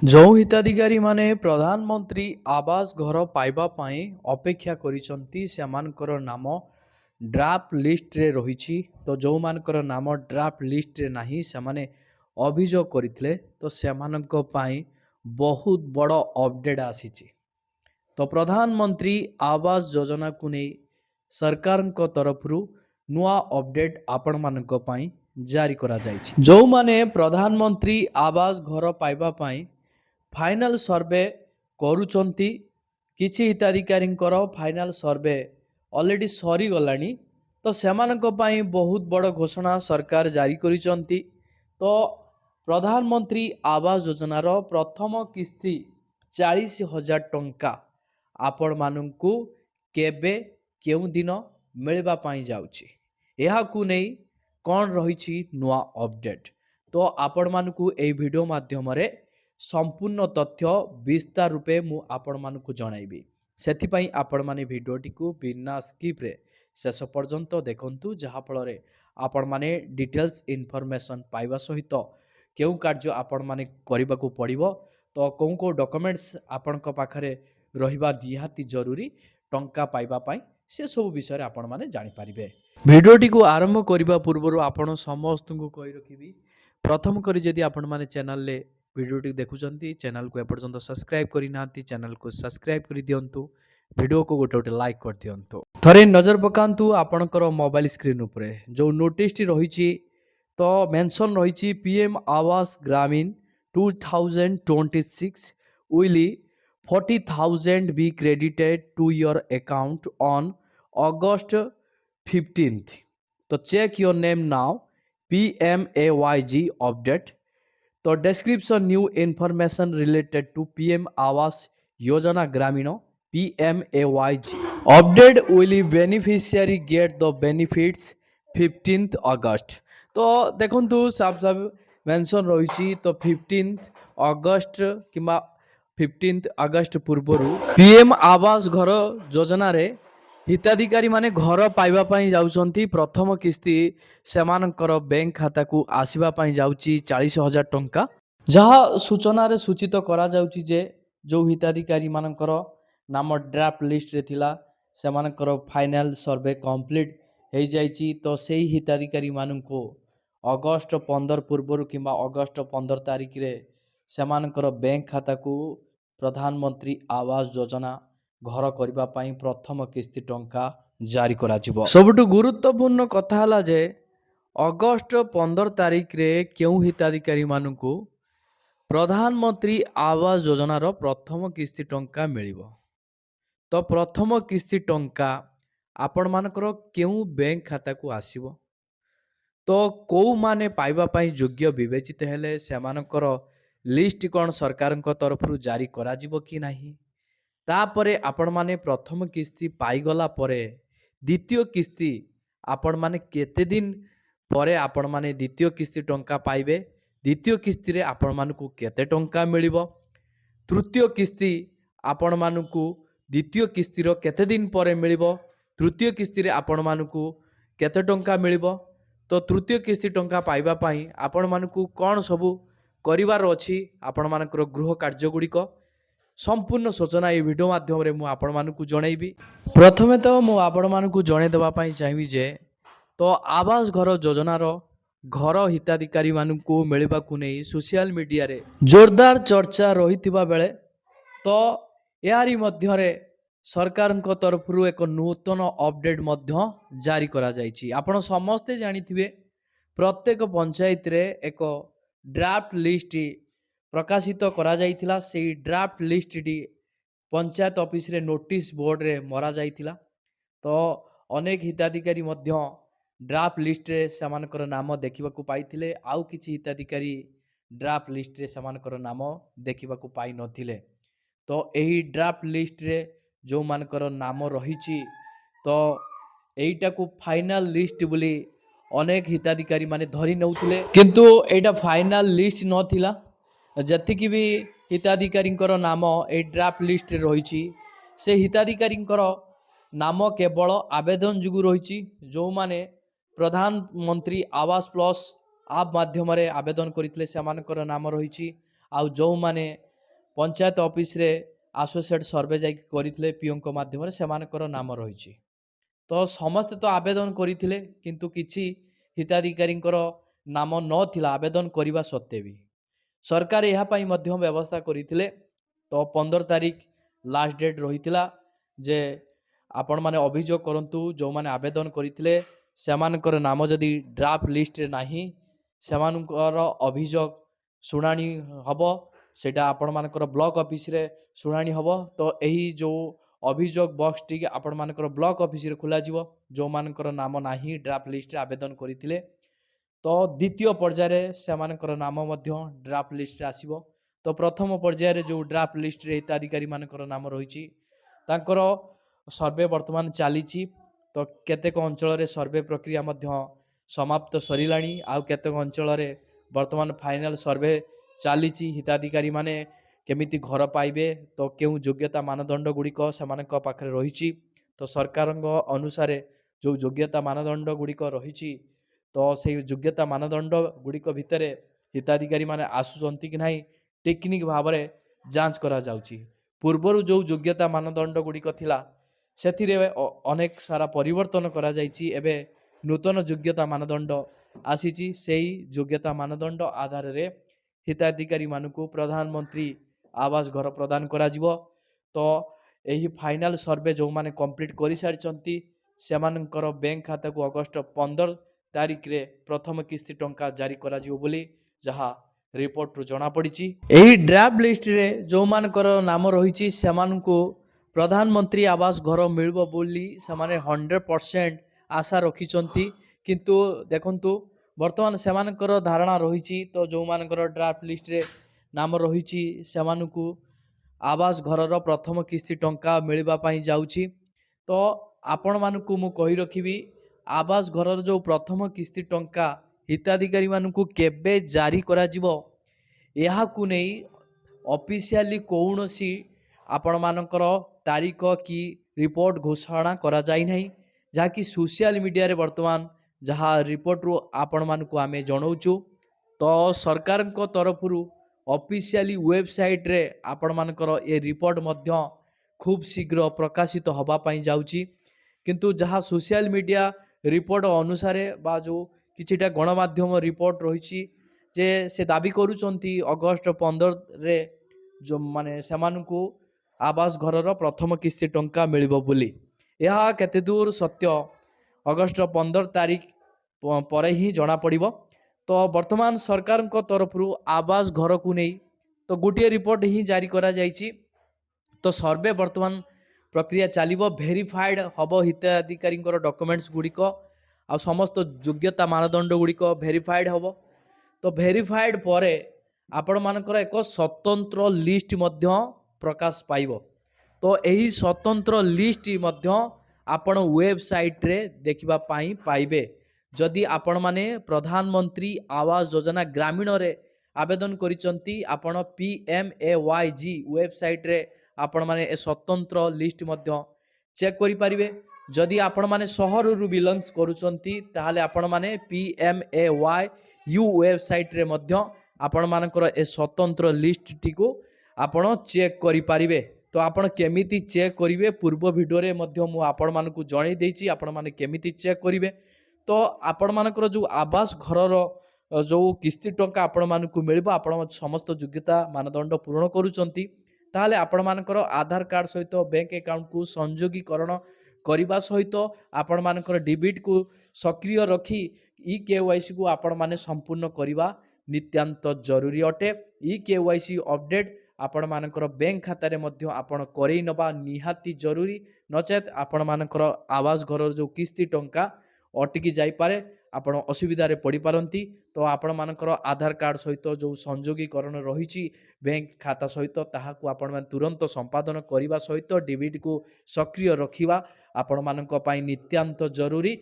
ଯେଉଁ ହିତାଧିକାରୀ ମାନେ ପ୍ରଧାନମନ୍ତ୍ରୀ ଆବାସ ଘର ପାଇବା ପାଇଁ ଅପେକ୍ଷା କରିଛନ୍ତି ସେମାନଙ୍କର ନାମ ଡ୍ରାଫ୍ଟ ଲିଷ୍ଟରେ ରହିଛି। ତ ଯେଉଁମାନଙ୍କର ନାମ ଡ୍ରାଫ୍ଟ ଲିଷ୍ଟରେ ନାହିଁ ସେମାନେ ଅଭିଯୋଗ କରିଥିଲେ, ତ ସେମାନଙ୍କ ପାଇଁ ବହୁତ ବଡ଼ ଅପଡେଟ୍ ଆସିଛି। ତ ପ୍ରଧାନମନ୍ତ୍ରୀ ଆବାସ ଯୋଜନାକୁ ନେଇ ସରକାରଙ୍କ ତରଫରୁ ନୂଆ ଅପଡେଟ୍ ଆପଣମାନଙ୍କ ପାଇଁ ଜାରି କରାଯାଇଛି। ଯେଉଁମାନେ ପ୍ରଧାନମନ୍ତ୍ରୀ ଆବାସ ଘର ପାଇବା ପାଇଁ ଫାଇନାଲ ସର୍ଭେ କରୁଛନ୍ତି, କିଛି ହିତାଧିକାରୀଙ୍କର ଫାଇନାଲ ସର୍ଭେ ଅଲରେଡ଼ି ସରିଗଲାଣି, ତ ସେମାନଙ୍କ ପାଇଁ ବହୁତ ବଡ଼ ଘୋଷଣା ସରକାର ଜାରି କରିଛନ୍ତି। ତ ପ୍ରଧାନମନ୍ତ୍ରୀ ଆବାସ ଯୋଜନାର ପ୍ରଥମ କିସ୍ତି 40,000 ଟଙ୍କା ଆପଣମାନଙ୍କୁ କେବେ କେଉଁ ଦିନ ମିଳିବା ପାଇଁ ଯାଉଛି, ଏହାକୁ ନେଇ କ'ଣ ରହିଛି ନୂଆ ଅପଡେଟ୍, ତ ଆପଣମାନଙ୍କୁ ଏହି ଭିଡ଼ିଓ ମାଧ୍ୟମରେ ସମ୍ପୂର୍ଣ୍ଣ ତଥ୍ୟ ବିସ୍ତାର ରୂପେ ମୁଁ ଆପଣମାନଙ୍କୁ ଜଣାଇବି। ସେଥିପାଇଁ ଆପଣମାନେ ଭିଡ଼ିଓଟିକୁ ବିନା ସ୍କିପ୍ରେ ଶେଷ ପର୍ଯ୍ୟନ୍ତ ଦେଖନ୍ତୁ, ଯାହାଫଳରେ ଆପଣମାନେ ଡିଟେଲ୍ସ ଇନଫର୍ମେସନ୍ ପାଇବା ସହିତ କେଉଁ କାର୍ଯ୍ୟ ଆପଣମାନେ କରିବାକୁ ପଡ଼ିବ, ତ କେଉଁ କେଉଁ ଡକୁମେଣ୍ଟସ୍ ଆପଣଙ୍କ ପାଖରେ ରହିବା ନିହାତି ଜରୁରୀ ଟଙ୍କା ପାଇବା ପାଇଁ, ସେସବୁ ବିଷୟରେ ଆପଣମାନେ ଜାଣିପାରିବେ। ଭିଡ଼ିଓଟିକୁ ଆରମ୍ଭ କରିବା ପୂର୍ବରୁ ଆପଣ ସମସ୍ତଙ୍କୁ କହି ରଖିବି, ପ୍ରଥମ କରି ଯଦି ଆପଣମାନେ ଚ୍ୟାନେଲରେ ଭିଡ଼ିଓଟି ଦେଖୁଛନ୍ତି, ଚ୍ୟାନେଲକୁ ଏପର୍ଯ୍ୟନ୍ତ ସବସ୍କ୍ରାଇବ୍ କରିନାହାନ୍ତି, ଚ୍ୟାନେଲକୁ ସବସ୍କ୍ରାଇବ୍ କରିଦିଅନ୍ତୁ, ଭିଡ଼ିଓକୁ ଗୋଟେ ଗୋଟେ ଲାଇକ୍ କରିଦିଅନ୍ତୁ। ଥରେ ନଜର ପକାନ୍ତୁ ଆପଣଙ୍କର ମୋବାଇଲ ସ୍କ୍ରିନ୍ ଉପରେ ଯେଉଁ ନୋଟିସଟି ରହିଛି, ତ ମେନସନ୍ ରହିଛି PM Awas Gramin 2026 will 40,000 be credited to your account on August 15th. तो check your name now. PMAYG update. तो description new information related to PM Awas Yojana Gramino PMAYG update will beneficiary get the benefits 15th August। तो देखंतु साफ साफ mention रही, तो 15th अगस्त कि 15th अगस्त पूर्व PM आवास घर योजना रे हिताधिकारी माने घर पाइबा पाई जाउछंती। प्रथम किस्ती सेमानकर बैंक खाता को आसीबा पाई जाउची 40,000 टंका, जहा सूचना रे सूचित करा जाउची जे जो हिताधिकारी मानकर नाम ड्राफ्ट लिस्ट रे थिला सेमानकर फाइनल सर्वे कंप्लीट हो जाइची। तो सेही हिताधिकारी माननको अगस्त 15 पूर्व कि अगस्त 15 तारिख रे सेमानकर बैंक खाता को प्रधानमंत्री आवास योजना घर करबा पाई प्रथम किस्ती टंका जारी करा जिवो। सबुठु गुरुत्वपूर्ण कथा हला जे अगस्त 15 तारिख रे केउ हिताधिकारी माननको प्रधानमंत्री आवास योजनार प्रथम किस्ती टंका मिलिबो। तो प्रथम किस्ती टंका आपण मानकर केउ बैंक खाता को आसीबो, तो कौ माने पाइबा पाई योग्य विवेचित हेले सेमानकर लिस्ट कौन सरकार तरफ जारी करा जिवो कि नाही, तापरे आपण माने प्रथम किस्ती पाइगला परे द्वितीय किस्ती आपण माने केते दिन परे आपण माने द्वितीय किस्ती टंका पाइबे, द्वितीय किस्ती रे आपण मानकु केते टंका मिलिबो, तृतीय किस्ती आपण मानकु द्वितीय किस्ती रो केते दिन परे मिलिबो, तृतीय किस्ती रे आपण मानकु केते टंका मिलिबो। तो तृतीय किस्ती टंका पाइबा पाई आपण मानकु कोन सबु करिवार अछि, आपण मानकर गृह कार्य गुड़िक संपूर्ण सूचना ये वीडियो माध्यम रे मु आपण मानकु जणैबी। प्रथमे तो मु आपण मानकु जणै देबा पाई चाहिबी जे तो आवास घर योजनार घर हिताधिकारी मानकु मिलिबाकु नै सोशल मीडिया रे जोरदार चर्चा रहितिबा बेले, तो यारी मध्यरे सरकार तरफ एक नूतन अपडेट मध्य जारी करा जाइछि। आपण समस्ते जानिथिबे प्रत्येक पंचायत रे एक ड्राफ्ट लिस्ट प्रकाशित करा जाइथिला। सेही draft list T panchayat office रे नोटिस बोर्ड रे मरा जाइथिला। तो अनेक हिताधिकारी मध्य ड्राफ्ट लिस्ट रे सेमानकर नाम देखिबाकू पाइथिले, आउ किछि हिताधिकारी ड्राफ्ट लिस्ट रे सेमानकर नाम देखिबाकू पाइ नथिले। तो एही ड्राफ्ट लिस्ट रे जो मानकर नाम रहिछि, तो एइटा को फाइनल लिस्ट बोली अनेक हिताधिकारी माने धरी नउथिले, किंतु एइटा फाइनल लिस्ट नथिला। जतिकि भी हिताधिकारींकर नाम ए ड्राफ्ट लिस्ट रे रहिछि, से हिताधिकारींकर नाम केवल आवेदन जुगु रहिछि। जो माने प्रधानमंत्री आवास प्लस आप माध्यम रे आवेदन करितले सेमानकर नाम रहिछि, आउ जो माने पंचायत ऑफिस रे एसोसिएट सर्वे जाई करथिले पीओ को माध्यम रे सेमानकर नाम रहिछि। तो समस्त तो आवेदन करथिले किंतु किछि हिताधिकारींकर नाम नथिला आवेदन करिबा सत्ते भी सरकार यहाँ पाई मध्य व्यवस्था करथिले। तो 15 तारिख लास्ट डेट रहिथिला जे आपण माने अभियोग करंतु जो माने आवेदन करथिले सेमानकर नाम जदि ड्राफ्ट लिस्ट रे नाही सेमानकर अभियोग शुणाणी हब सेटा आपण मानकर ब्लॉक ऑफिस रे शुणाणी हब। तो एही जो अभियोग बॉक्स टी आपण मानकर ब्लॉक ऑफिस रे खुला जिवो जो मानकर नाम नाही ड्राफ्ट लिस्ट रे आवेदन करथिले। तो द्वितीय पर्यायर से नाम ड्राफ्ट लिस्ट आसीबो। तो प्रथम पर्यायर जो ड्राफ्ट लिस्ट रे हिताधिकारी मानकर नाम रही सर्वे वर्तमान चली। तो केतेक अंचल रे सर्वे प्रक्रिया समाप्त सरिलाणी आउ केतेक अंचल रे वर्तमान फाइनल सर्वे चली। हिताधिकारी माने केमिति घर पाइबे तो केउ योग्यता मानदंड गुड़िक सेमानक पाखरे रही। तो सरकार अनुसार जो योग्यता मानदंड गुड़िक रही तो से योग्यता मानदंड गुड़िक भितर हिताधिकारी माने आसुचंती कि नहीं टेक्निक भाव में जांच करा जाउची। पूर्वर जो योग्यता मानदंड गुड़िक थिला सेथिरे अनेक सारा परिवर्तन करा जाइची। एबे नूतन योग्यता मानदंड आसीची। सेही योग्यता मानदंड आधार रे हिताधिकारी मानकु प्रधानमंत्री आवास घर प्रदान करा जिवो। तो एही फाइनल सर्वे जो माने कंप्लीट करि सारिचंती सेमानकर बैंक खाता को अगस्त 15 तारिख रे प्रथम किस्ती टंका जारी करा जिवो बोली जहा रिपोर्ट रु जना पड़िची। एही ड्राफ्ट लिस्ट रे जो मानकर नाम रहिची सेमानकु प्रधानमंत्री आवास घर मिलबो बोली सेमाने 100% आशा रखिचंती। किंतु देखंतु वर्तमान सेमानकर धारणा रहिची तो जो मानकर ड्राफ्ट लिस्ट रे नाम रहिची सेमानकु आवास घरर प्रथम किस्ती टंका मिलबा पई जाउची। तो आपण मानकु मु कहि रखिबी आवास घरर जो प्रथम किस्ती टंका हिताधिकारी मानकु केबे जारी करा जिवो एहाकु नै ऑफिशियली कौनसी आपण मानकर तारीख की रिपोर्ट घोषणा करा जाई नहीं जहाँकि सोशल मीडिया रे वर्तमान जहाँ रिपोर्ट रु आपण मानकु आमे जणाउछु। तो सरकार को तरफ रु ऑफिशियली वेबसाइट रे आपण मानकर ए रिपोर्ट मध्य खूब शीघ्र प्रकाशित होबा पई जाउची। किंतु जहाँ सोशल मीडिया रिपोर्ट अनुसार बा जो किछिटा गणमाध्यम रिपोर्ट रही जे से दाबी करूचंती अगस्त 15 रे जो माने सेमानकु आवास घरर प्रथम किस्ती टंका मिलिबो बोली यह केते दूर सत्य अगस्त 15 तारिख पर ही जना पड़िबो। तो वर्तमान सरकार को तरफ रु आवास घर को नहीं तो गोटे रिपोर्ट ही जारी करा जाइछि। तो सर्वे वर्तमान प्रक्रिया चलिबो वेरीफाइड हबो हिताधिकारी डॉक्यूमेंट्स गुड़िक आ समस्त योग्यता मानदंड गुड़िक वेरीफाइड हबो। तो वेरीफाइड परे आपण मानकर एक स्वतंत्र लिस्ट मध्य प्रकाश पाइबो। तो यही स्वतंत्र लिस्ट मध्य आपण वेबसाइट रे देखिबा पाई पाइबे। जदि आपण माने प्रधानमंत्री आवास योजना ग्रामीण रे आवेदन करिसंती आपण PMAYG वेबसाइट रे आपण माने ए स्वतंत्र लिस्ट मध्य चेक करि परिबे। जदि आपण माने शहर रु बिलोंग्स करूचंती ताहाले आपण माने PMAYU वेबसाइट रे मध्य आपण मानकर ए स्वतंत्र लिस्ट टिको आपण चेक करि परिबे। तो आपण केमिति चेक करिवे पूर्व वीडियो रे मध्य मु आपण मानकु जणै देछि आपण माने केमिति चेक करिवे। तो आपण मानकर जो आवास घरर जो किस्ती टंका आपण मानकु मिलबो आपण समस्त योग्यता मानदंड पूर्ण करूचंती ताहाले आपण मानकर आधार कार्ड सहित बैंक अकाउंट को संयोगीकरण करने सहित आपण मानकर डेबिट को सक्रिय रखी KYC को आपण माने संपूर्ण करने नित्यांत जरूरी अटे। KYC अपडेट आपण मानकर बैंक खाता रे मध्य आपण करई नबा निहाती जरूरी नचेत आपण मानकर आवास घर जो किस्ती टंका अटकी जाई पारे आपण असुविधा रे पड़ी पारंती। तो आपण मानकर आधार कार्ड सहित जो संयोगीकरण रही बैंक खाता सहित ताहाकू आपण मान तुरंत संपादन करने सहित डेबिट को सक्रिय रखिबा आपण मानक पई नित्यांत जरूरी।